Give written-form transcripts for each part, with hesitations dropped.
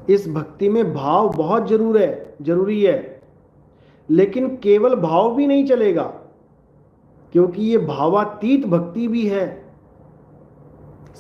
इस भक्ति में भाव बहुत जरूरी है, लेकिन केवल भाव भी नहीं चलेगा, क्योंकि ये भावातीत भक्ति भी है।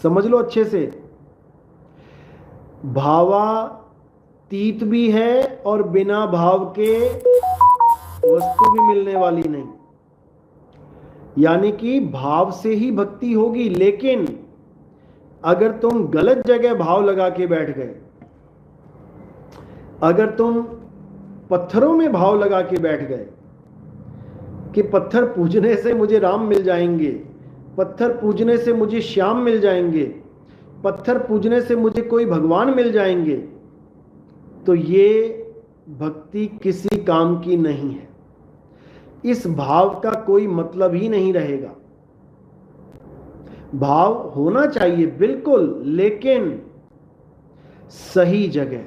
समझ लो अच्छे से, भावातीत भी है और बिना भाव के वस्तु भी मिलने वाली नहीं। यानी कि भाव से ही भक्ति होगी, लेकिन अगर तुम गलत जगह भाव लगा के बैठ गए, अगर तुम पत्थरों में भाव लगा के बैठ गए कि पत्थर पूजने से मुझे राम मिल जाएंगे, पत्थर पूजने से मुझे श्याम मिल जाएंगे, पत्थर पूजने से मुझे कोई भगवान मिल जाएंगे, तो ये भक्ति किसी काम की नहीं है। इस भाव का कोई मतलब ही नहीं रहेगा। भाव होना चाहिए बिल्कुल, लेकिन सही जगह,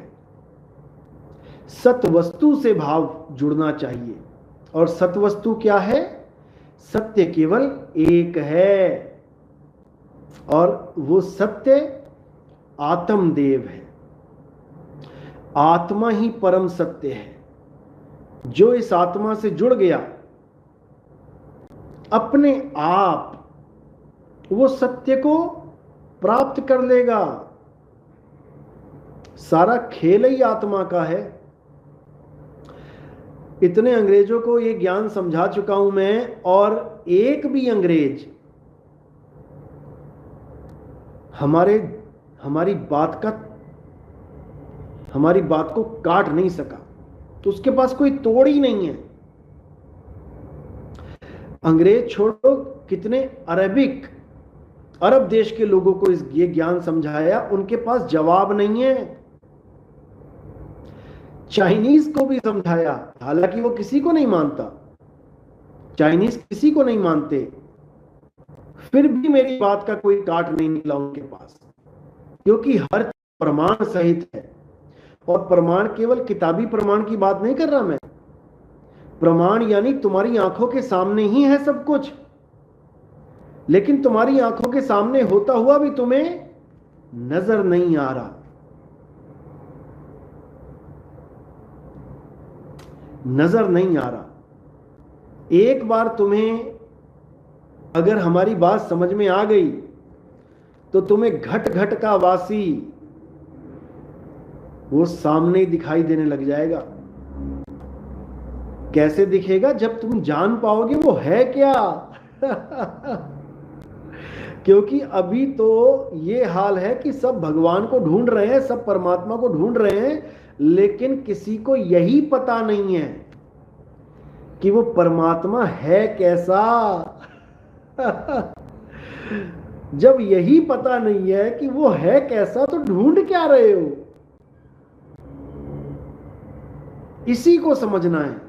सत्वस्तु से भाव जुड़ना चाहिए। और सत्वस्तु क्या है? सत्य केवल एक है, और वो सत्य आत्मदेव है। आत्मा ही परम सत्य है। जो इस आत्मा से जुड़ गया, अपने आप वो सत्य को प्राप्त कर लेगा। सारा खेल ही आत्मा का है। इतने अंग्रेजों को ये ज्ञान समझा चुका हूं मैं, और एक भी अंग्रेज हमारी बात को काट नहीं सका, तो उसके पास कोई तोड़ ही नहीं है। अंग्रेज छोड़ो, कितने अरब देश के लोगों को ये ज्ञान समझाया, उनके पास जवाब नहीं है। चाइनीज को भी समझाया, हालांकि वो किसी को नहीं मानता, चाइनीज किसी को नहीं मानते, फिर भी मेरी बात का कोई काट नहीं निकला उनके पास, क्योंकि हर प्रमाण सहित है। और प्रमाण केवल किताबी प्रमाण की बात नहीं कर रहा मैं। प्रमाण यानी तुम्हारी आंखों के सामने ही है सब कुछ, लेकिन तुम्हारी आंखों के सामने होता हुआ भी तुम्हें नजर नहीं आ रहा। नजर नहीं आ रहा। एक बार तुम्हें अगर हमारी बात समझ में आ गई, तो तुम्हें घट घट का वासी वो सामने ही दिखाई देने लग जाएगा। कैसे दिखेगा? जब तुम जान पाओगे वो है क्या। क्योंकि अभी तो ये हाल है कि सब भगवान को ढूंढ रहे हैं, सब परमात्मा को ढूंढ रहे हैं, लेकिन किसी को यही पता नहीं है कि वो परमात्मा है कैसा। जब यही पता नहीं है कि वो है कैसा, तो ढूंढ क्या रहे हो? इसी को समझना है।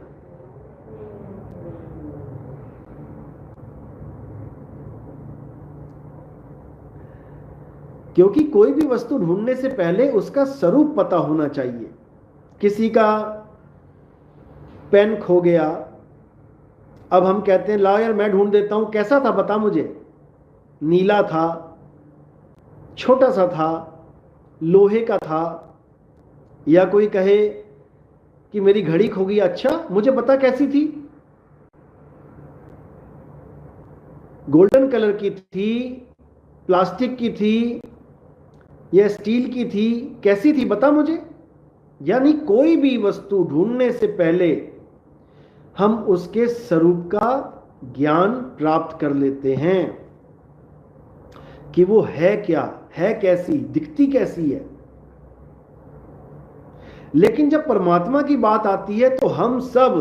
क्योंकि कोई भी वस्तु ढूंढने से पहले उसका स्वरूप पता होना चाहिए। किसी का पेन खो गया, अब हम कहते हैं ला यार मैं ढूंढ देता हूं, कैसा था बता मुझे। नीला था, छोटा सा था, लोहे का था। या कोई कहे कि मेरी घड़ी खो गई, अच्छा मुझे बता कैसी थी। गोल्डन कलर की थी, प्लास्टिक की थी या स्टील की थी, कैसी थी बता मुझे। यानी कोई भी वस्तु ढूंढने से पहले हम उसके स्वरूप का ज्ञान प्राप्त कर लेते हैं कि वो है क्या, है कैसी, दिखती कैसी है। लेकिन जब परमात्मा की बात आती है तो हम सब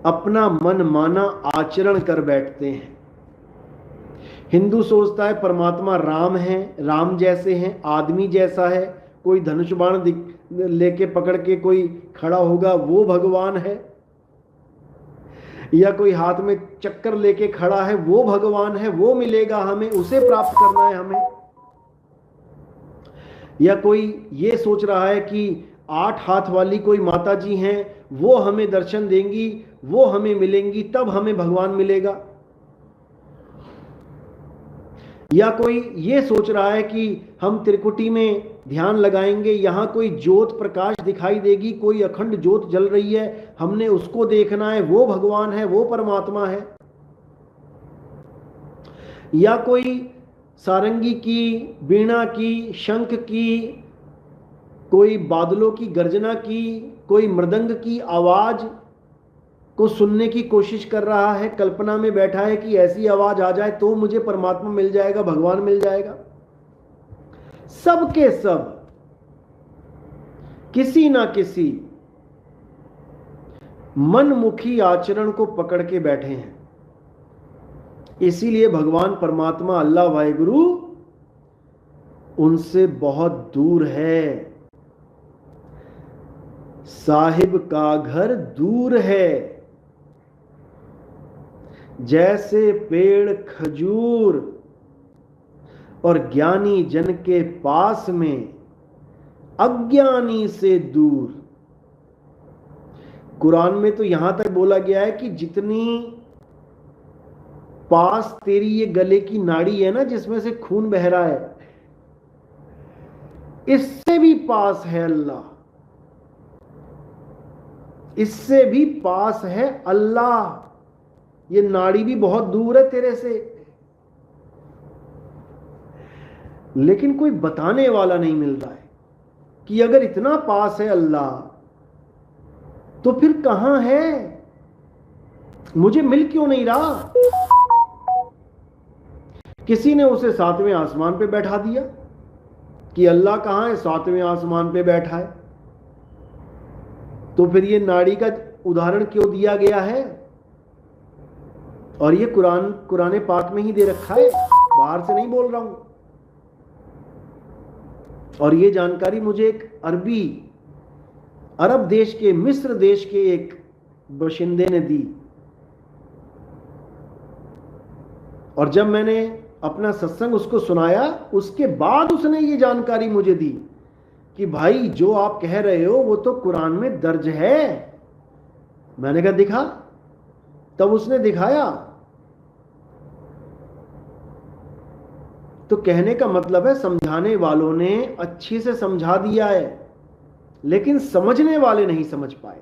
अपना मन माना आचरण कर बैठते हैं। हिंदू सोचता है परमात्मा राम है, राम जैसे हैं, आदमी जैसा है। कोई धनुष बाण लेके पकड़ के कोई खड़ा होगा वो भगवान है, या कोई हाथ में चक्कर लेके खड़ा है वो भगवान है, वो मिलेगा हमें, उसे प्राप्त करना है हमें। या कोई ये सोच रहा है कि 8 हाथ वाली कोई माता जी हैं, वो हमें दर्शन देंगी, वो हमें मिलेंगी, तब हमें भगवान मिलेगा। या कोई ये सोच रहा है कि हम त्रिकुटी में ध्यान लगाएंगे, यहां कोई ज्योत प्रकाश दिखाई देगी, कोई अखंड ज्योत जल रही है, हमने उसको देखना है, वो भगवान है, वो परमात्मा है। या कोई सारंगी की, वीणा की, शंख की, कोई बादलों की गर्जना की, कोई मृदंग की आवाज को सुनने की कोशिश कर रहा है, कल्पना में बैठा है कि ऐसी आवाज आ जाए तो मुझे परमात्मा मिल जाएगा, भगवान मिल जाएगा। सब के सब किसी ना किसी मनमुखी आचरण को पकड़ के बैठे हैं। इसीलिए भगवान परमात्मा अल्लाह वाहिगुरु उनसे बहुत दूर है। साहिब का घर दूर है, जैसे पेड़ खजूर और ज्ञानी जन के पास में, अज्ञानी से दूर। कुरान में तो यहां तक बोला गया है कि जितनी पास तेरी ये गले की नाड़ी है ना, जिसमें से खून बह रहा है, इससे भी पास है अल्लाह, इससे भी पास है अल्लाह। ये नाड़ी भी बहुत दूर है तेरे से, लेकिन कोई बताने वाला नहीं मिल रहा है कि अगर इतना पास है अल्लाह तो फिर कहां है, मुझे मिल क्यों नहीं रहा। किसी ने उसे 7वें आसमान पे बैठा दिया कि अल्लाह कहां है, 7वें आसमान पे बैठा है। तो फिर ये नाड़ी का उदाहरण क्यों दिया गया है? और ये कुरान पाक में ही दे रखा है, बाहर से नहीं बोल रहा हूं। और ये जानकारी मुझे एक अरब देश के, मिस्र देश के एक बाशिंदे ने दी। और जब मैंने अपना सत्संग उसको सुनाया, उसके बाद उसने ये जानकारी मुझे दी कि भाई जो आप कह रहे हो वो तो कुरान में दर्ज है। मैंने कहा दिखा, तब उसने दिखाया। तो कहने का मतलब है समझाने वालों ने अच्छी से समझा दिया है, लेकिन समझने वाले नहीं समझ पाए।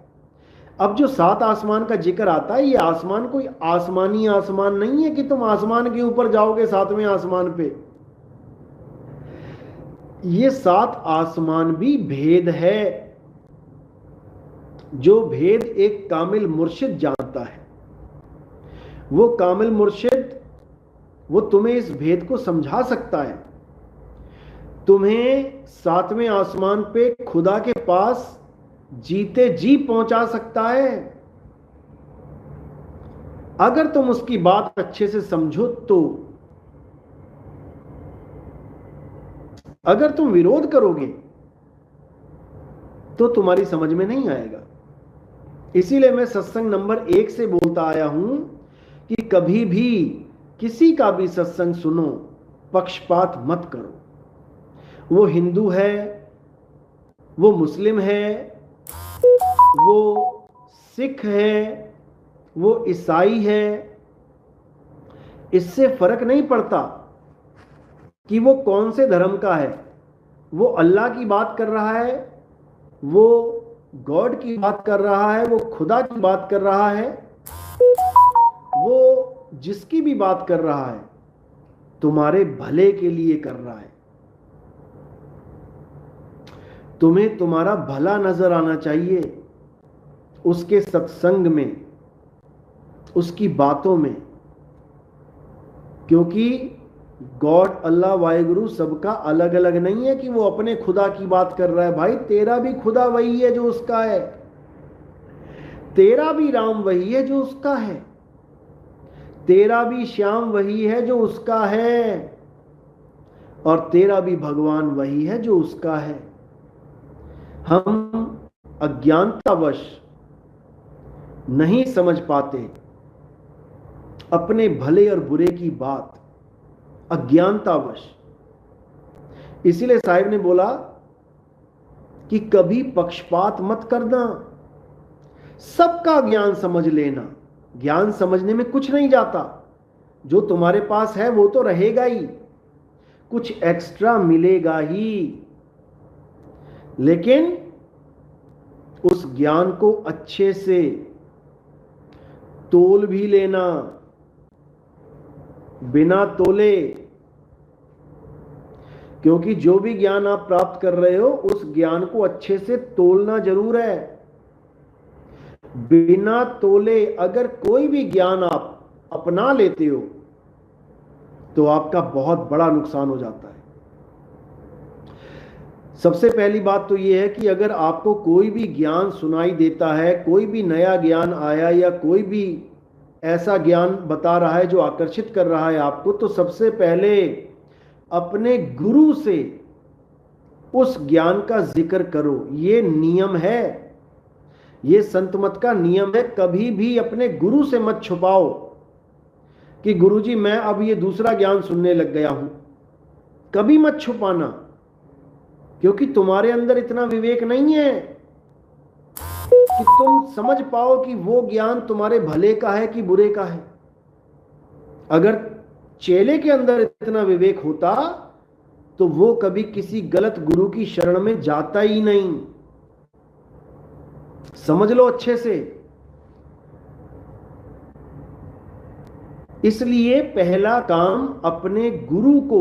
अब जो 7 आसमान का जिक्र आता है, ये आसमान कोई आसमानी आसमान नहीं है कि तुम आसमान के ऊपर जाओगे 7वें आसमान पे। ये 7 आसमान भी भेद है, जो भेद एक कामिल मुर्शिद जानता है। वो कामिल मुर्शिद, वो तुम्हें इस भेद को समझा सकता है, तुम्हें 7वें आसमान पे खुदा के पास जीते जी पहुंचा सकता है, अगर तुम उसकी बात अच्छे से समझो तो। अगर तुम विरोध करोगे तो तुम्हारी समझ में नहीं आएगा। इसीलिए मैं सत्संग नंबर 1 से बोलता आया हूं कि कभी भी किसी का भी सत्संग सुनो, पक्षपात मत करो। वो हिंदू है, वो मुस्लिम है, वो सिख है, वो ईसाई है, इससे फर्क नहीं पड़ता कि वो कौन से धर्म का है। वो अल्लाह की बात कर रहा है, वो गॉड की बात कर रहा है, वो खुदा की बात कर रहा है, वो जिसकी भी बात कर रहा है तुम्हारे भले के लिए कर रहा है। तुम्हें तुम्हारा भला नजर आना चाहिए उसके सत्संग में, उसकी बातों में, क्योंकि गॉड अल्लाह वाहिगुरु सबका अलग अलग नहीं है कि वो अपने खुदा की बात कर रहा है। भाई तेरा भी खुदा वही है जो उसका है, तेरा भी राम वही है जो उसका है, तेरा भी श्याम वही है जो उसका है, और तेरा भी भगवान वही है जो उसका है। हम अज्ञानतावश नहीं समझ पाते अपने भले और बुरे की बात, अज्ञानतावश। इसीलिए साहिब ने बोला कि कभी पक्षपात मत करना, सबका ज्ञान समझ लेना। ज्ञान समझने में कुछ नहीं जाता, जो तुम्हारे पास है वो तो रहेगा ही, कुछ एक्स्ट्रा मिलेगा ही। लेकिन उस ज्ञान को अच्छे से तोल भी लेना, बिना तोले, क्योंकि जो भी ज्ञान आप प्राप्त कर रहे हो उस ज्ञान को अच्छे से तोलना जरूर है। बिना तोले अगर कोई भी ज्ञान आप अपना लेते हो तो आपका बहुत बड़ा नुकसान हो जाता है। सबसे पहली बात तो यह है कि अगर आपको कोई भी ज्ञान सुनाई देता है, कोई भी नया ज्ञान आया या कोई भी ऐसा ज्ञान बता रहा है जो आकर्षित कर रहा है आपको, तो सबसे पहले अपने गुरु से उस ज्ञान का जिक्र करो। ये नियम है, ये संत मत का नियम है। कभी भी अपने गुरु से मत छुपाओ कि गुरुजी मैं अब ये दूसरा ज्ञान सुनने लग गया हूं। कभी मत छुपाना, क्योंकि तुम्हारे अंदर इतना विवेक नहीं है कि तुम समझ पाओ कि वो ज्ञान तुम्हारे भले का है कि बुरे का है। अगर चेले के अंदर इतना विवेक होता तो वो कभी किसी गलत गुरु की शरण में जाता ही नहीं। समझ लो अच्छे से। इसलिए पहला काम अपने गुरु को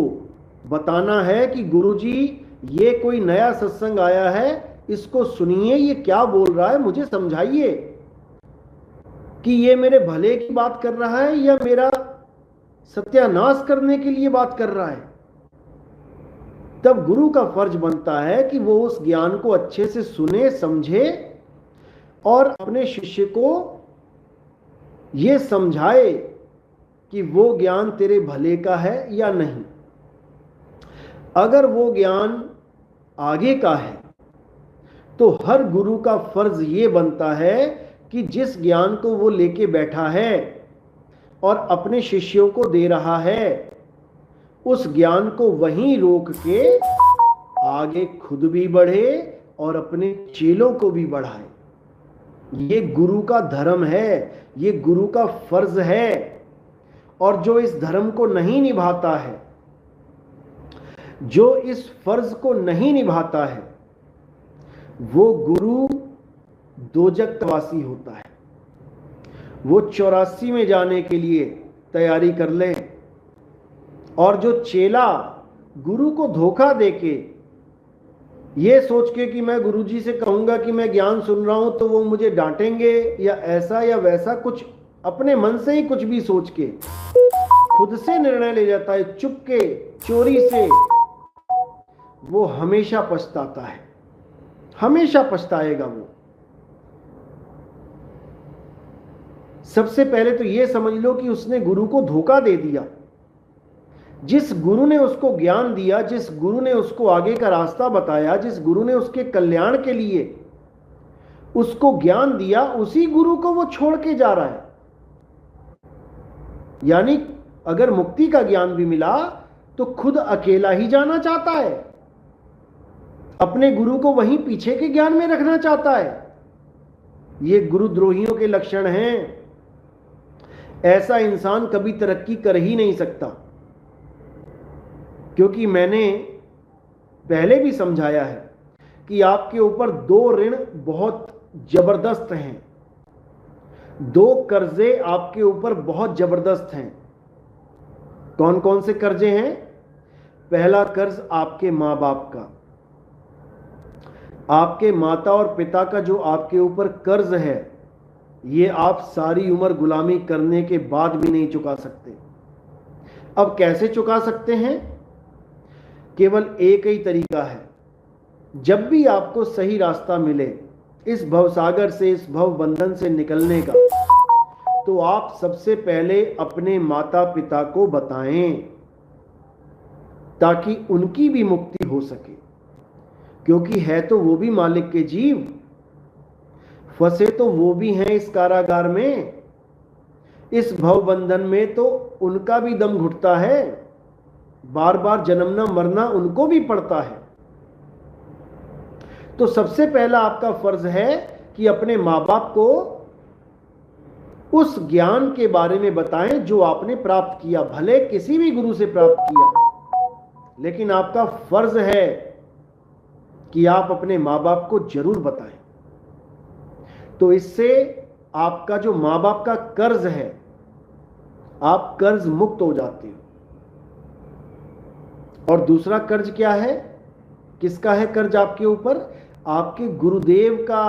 बताना है कि गुरुजी ये कोई नया सत्संग आया है, इसको सुनिए, ये क्या बोल रहा है, मुझे समझाइए कि ये मेरे भले की बात कर रहा है या मेरा सत्यानाश करने के लिए बात कर रहा है। तब गुरु का फर्ज बनता है कि वो उस ज्ञान को अच्छे से सुने, समझे और अपने शिष्य को ये समझाए कि वो ज्ञान तेरे भले का है या नहीं। अगर वो ज्ञान आगे का है तो हर गुरु का फर्ज ये बनता है कि जिस ज्ञान को वो लेके बैठा है और अपने शिष्यों को दे रहा है, उस ज्ञान को वहीं रोक के आगे खुद भी बढ़े और अपने चेलों को भी बढ़ाए। ये गुरु का धर्म है, ये गुरु का फर्ज है। और जो इस धर्म को नहीं निभाता है, जो इस फर्ज को नहीं निभाता है, वो गुरु दोजक वासी होता है। वो 84 में जाने के लिए तैयारी कर ले। और जो चेला गुरु को धोखा देके ये सोच के कि मैं गुरुजी से कहूंगा कि मैं ज्ञान सुन रहा हूं तो वो मुझे डांटेंगे या ऐसा या वैसा, कुछ अपने मन से ही कुछ भी सोच के खुद से निर्णय ले जाता है चुपके चोरी से, वो हमेशा पछताता है, हमेशा पछताएगा वो। सबसे पहले तो ये समझ लो कि उसने गुरु को धोखा दे दिया। जिस गुरु ने उसको ज्ञान दिया, जिस गुरु ने उसको आगे का रास्ता बताया, जिस गुरु ने उसके कल्याण के लिए उसको ज्ञान दिया, उसी गुरु को वो छोड़ के जा रहा है। यानी अगर मुक्ति का ज्ञान भी मिला तो खुद अकेला ही जाना चाहता है, अपने गुरु को वहीं पीछे के ज्ञान में रखना चाहता है। ये गुरुद्रोहियों के लक्षण हैं। ऐसा इंसान कभी तरक्की कर ही नहीं सकता, क्योंकि मैंने पहले भी समझाया है कि आपके ऊपर दो ऋण बहुत जबरदस्त हैं, दो कर्जे आपके ऊपर बहुत जबरदस्त हैं। कौन कौन से कर्जे हैं? पहला कर्ज आपके मां बाप का, आपके माता और पिता का जो आपके ऊपर कर्ज है, ये आप सारी उम्र गुलामी करने के बाद भी नहीं चुका सकते। अब कैसे चुका सकते हैं? केवल एक ही तरीका है। जब भी आपको सही रास्ता मिले इस भवसागर से, इस भव बंधन से निकलने का, तो आप सबसे पहले अपने माता पिता को बताएं ताकि उनकी भी मुक्ति हो सके। क्योंकि है तो वो भी मालिक के जीव, फंसे तो वो भी हैं इस कारागार में, इस भव बंधन में तो उनका भी दम घुटता है, बार बार जन्मना मरना उनको भी पड़ता है। तो सबसे पहला आपका फर्ज है कि अपने मां बाप को उस ज्ञान के बारे में बताएं जो आपने प्राप्त किया, भले किसी भी गुरु से प्राप्त किया, लेकिन आपका फर्ज है कि आप अपने माँ बाप को जरूर बताएं। तो इससे आपका जो माँ बाप का कर्ज है, आप कर्ज मुक्त हो जाते हो। और दूसरा कर्ज क्या है? किसका है कर्ज आपके ऊपर? आपके गुरुदेव का।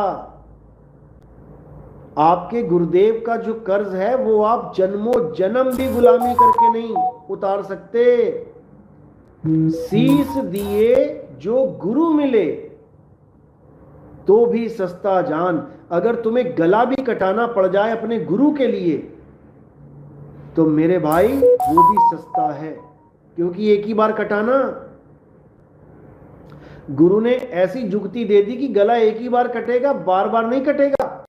आपके गुरुदेव का जो कर्ज है वो आप जन्मों जन्म भी गुलामी करके नहीं उतार सकते। शीश दिए जो गुरु मिले तो भी सस्ता जान। अगर तुम्हें गला भी कटाना पड़ जाए अपने गुरु के लिए तो मेरे भाई वो भी सस्ता है, क्योंकि एक ही बार कटाना। गुरु ने ऐसी जुगती दे दी कि गला एक ही बार कटेगा, बार बार नहीं कटेगा।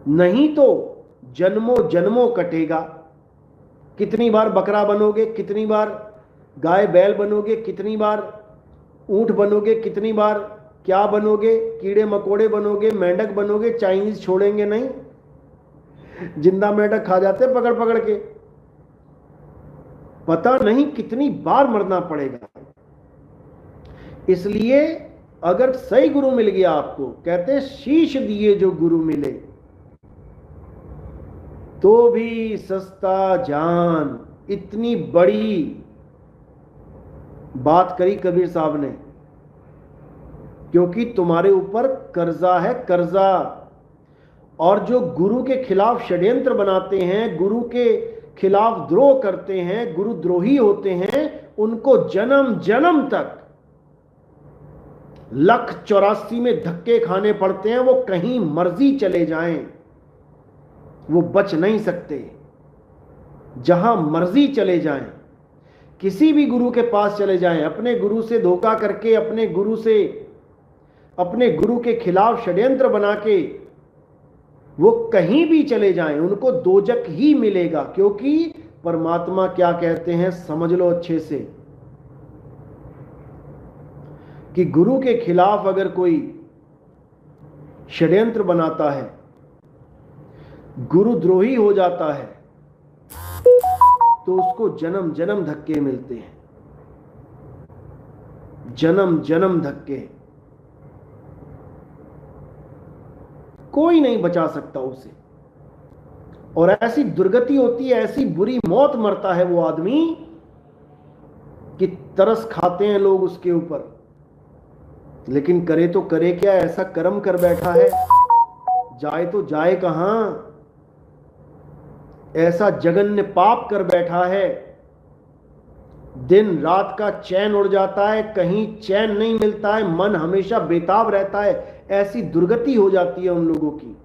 नहीं तो जन्मों जन्मों कटेगा। कितनी बार बकरा बनोगे, कितनी बार गाय बैल बनोगे, कितनी बार ऊंट बनोगे, कितनी बार क्या बनोगे, कीड़े मकोड़े बनोगे, मेंढक बनोगे। चाइनीज छोड़ेंगे नहीं, जिंदा मेंढक खा जाते पकड़ पकड़ के। पता नहीं कितनी बार मरना पड़ेगा। इसलिए अगर सही गुरु मिल गया आपको, कहते शीश दिए जो गुरु मिले तो भी सस्ता जान। इतनी बड़ी बात करी कबीर साहब ने, क्योंकि तुम्हारे ऊपर कर्जा है, कर्जा। और जो गुरु के खिलाफ षड्यंत्र बनाते हैं, गुरु के खिलाफ द्रोह करते हैं, गुरुद्रोही होते हैं, उनको जन्म जन्म तक 1,84 में धक्के खाने पड़ते हैं। वो कहीं मर्जी चले जाएं, वो बच नहीं सकते। जहां मर्जी चले जाएं, किसी भी गुरु के पास चले जाएं, अपने गुरु से धोखा करके, अपने गुरु के खिलाफ षड्यंत्र बना के वो कहीं भी चले जाएं, उनको दोजक ही मिलेगा। क्योंकि परमात्मा क्या कहते हैं समझ लो अच्छे से, कि गुरु के खिलाफ अगर कोई षड्यंत्र बनाता है, गुरुद्रोही हो जाता है, तो उसको जन्म जन्म धक्के मिलते हैं, जन्म जन्म धक्के। कोई नहीं बचा सकता उसे। और ऐसी दुर्गति होती है, ऐसी बुरी मौत मरता है वो आदमी कि तरस खाते हैं लोग उसके ऊपर। लेकिन करे तो करे क्या? ऐसा कर्म कर बैठा है, जाए तो जाए कहां? ऐसा जघन्य पाप कर बैठा है, दिन रात का चैन उड़ जाता है, कहीं चैन नहीं मिलता है, मन हमेशा बेताब रहता है। ऐसी दुर्गति हो जाती है उन लोगों की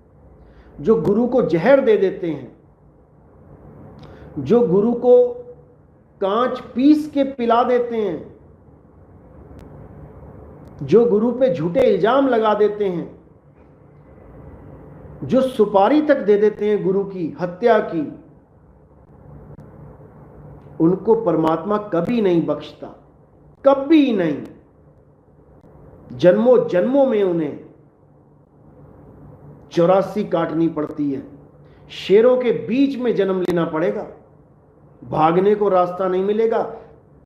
जो गुरु को जहर दे देते हैं, जो गुरु को कांच पीस के पिला देते हैं, जो गुरु पे झूठे इल्जाम लगा देते हैं, जो सुपारी तक दे देते हैं गुरु की हत्या की। उनको परमात्मा कभी नहीं बख्शता, कभी नहीं। जन्मों जन्मों में उन्हें 84 काटनी पड़ती है। शेरों के बीच में जन्म लेना पड़ेगा, भागने को रास्ता नहीं मिलेगा।